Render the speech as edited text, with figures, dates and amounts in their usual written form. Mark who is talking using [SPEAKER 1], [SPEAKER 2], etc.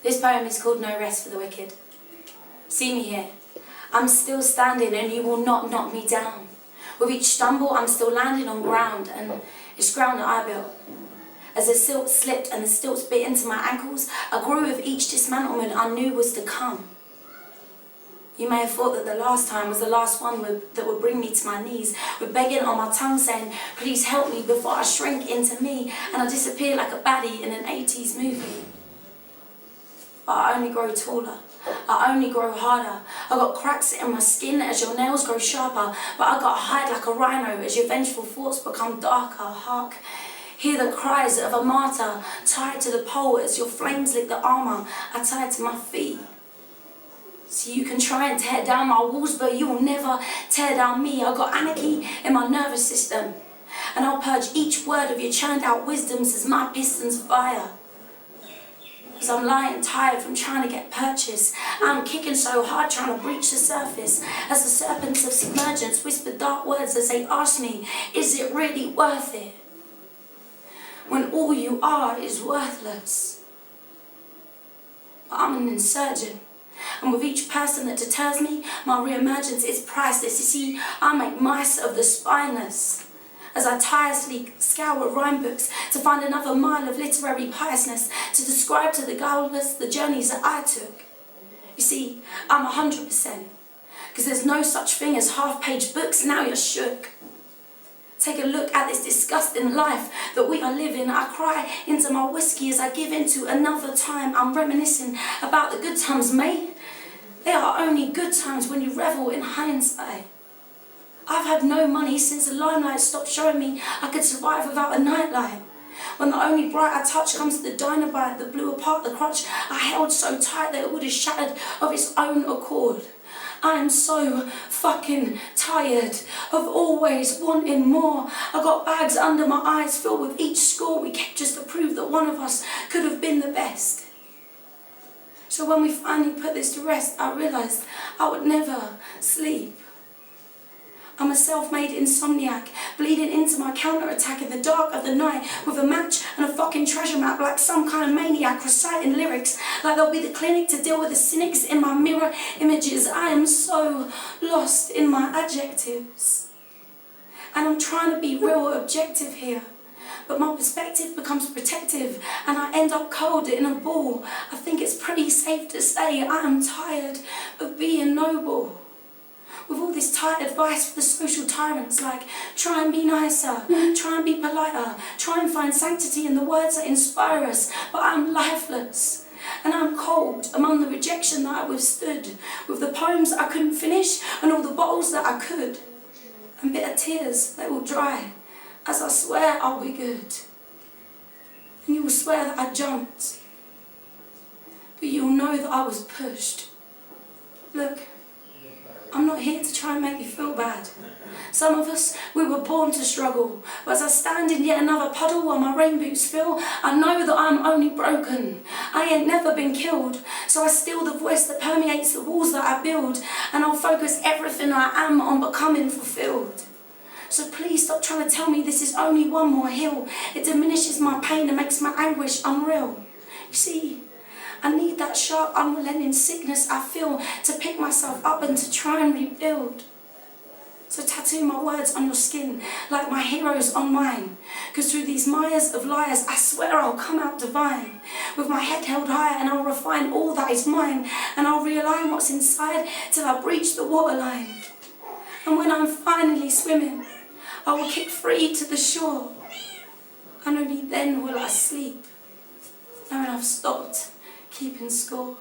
[SPEAKER 1] This poem is called No Rest for the Wicked. See me here. I'm still standing and you will not knock me down. With each stumble, I'm still landing on ground, and it's ground that I built. As the silt slipped and the stilts bit into my ankles, I grew with each dismantlement I knew was to come. You may have thought that the last time was the last one that would bring me to my knees, with begging on my tongue saying, please help me before I shrink into me and I disappear like a baddie in an 80s movie. But I only grow taller, I only grow harder. I got cracks in my skin as your nails grow sharper, but I got hide like a rhino as your vengeful thoughts become darker. Hark, hear the cries of a martyr tied to the pole as your flames lick the armour I tied to my feet. So you can try and tear down my walls, but you will never tear down me. I got anarchy in my nervous system, and I'll purge each word of your churned out wisdoms as my pistons fire. As I'm lying tired from trying to get purchase, I'm kicking so hard trying to breach the surface, as the serpents of submergence whisper dark words as they ask me, is it really worth it? When all you are is worthless. But I'm an insurgent, and with each person that deters me, my re-emergence is priceless. You see, I make mice of the spineless, as I tirelessly scour rhyme books to find another mile of literary piousness to describe to the guileless the journeys that I took. You see, I'm 100%, because there's no such thing as half-page books. Now you're shook. Take a look at this disgusting life that we are living. I cry into my whiskey as I give into another time. I'm reminiscing about the good times, mate. They are only good times when you revel in hindsight. I've had no money since the limelight stopped showing me I could survive without a nightlight. When the only bright I touched comes to the dynamite that blew apart the crutch I held so tight that it would have shattered of its own accord. I am so fucking tired of always wanting more. I got bags under my eyes filled with each score we kept just to prove that one of us could have been the best. So when we finally put this to rest, I realised I would never sleep. I'm a self-made insomniac, bleeding into my counter-attack in the dark of the night with a match and a fucking treasure map like some kind of maniac reciting lyrics like they'll be the clinic to deal with the cynics in my mirror images. I am so lost in my adjectives. And I'm trying to be real objective here, but my perspective becomes protective and I end up cold in a ball. I think it's pretty safe to say I am tired of being noble. With all this tight advice for the social tyrants like try and be nicer, try and be politer, try and find sanctity in the words that inspire us, but I'm lifeless and I'm cold among the rejection that I withstood, with the poems I couldn't finish and all the bottles that I could, and bitter tears they will dry as I swear I'll be good, and you will swear that I jumped, but you'll know that I was pushed. Look, I'm not here to try and make you feel bad. Some of us, we were born to struggle. But as I stand in yet another puddle while my rain boots fill, I know that I'm only broken. I ain't never been killed. So I steal the voice that permeates the walls that I build, and I'll focus everything I am on becoming fulfilled. So please stop trying to tell me this is only one more hill. It diminishes my pain and makes my anguish unreal. You see, I need that sharp, unrelenting sickness I feel to pick myself up and to try and rebuild. So tattoo my words on your skin like my heroes on mine. Because through these mires of liars, I swear I'll come out divine. With my head held high and I'll refine all that is mine. And I'll realign what's inside till I breach the waterline. And when I'm finally swimming, I will kick free to the shore. And only then will I sleep, knowing I've stopped keeping score.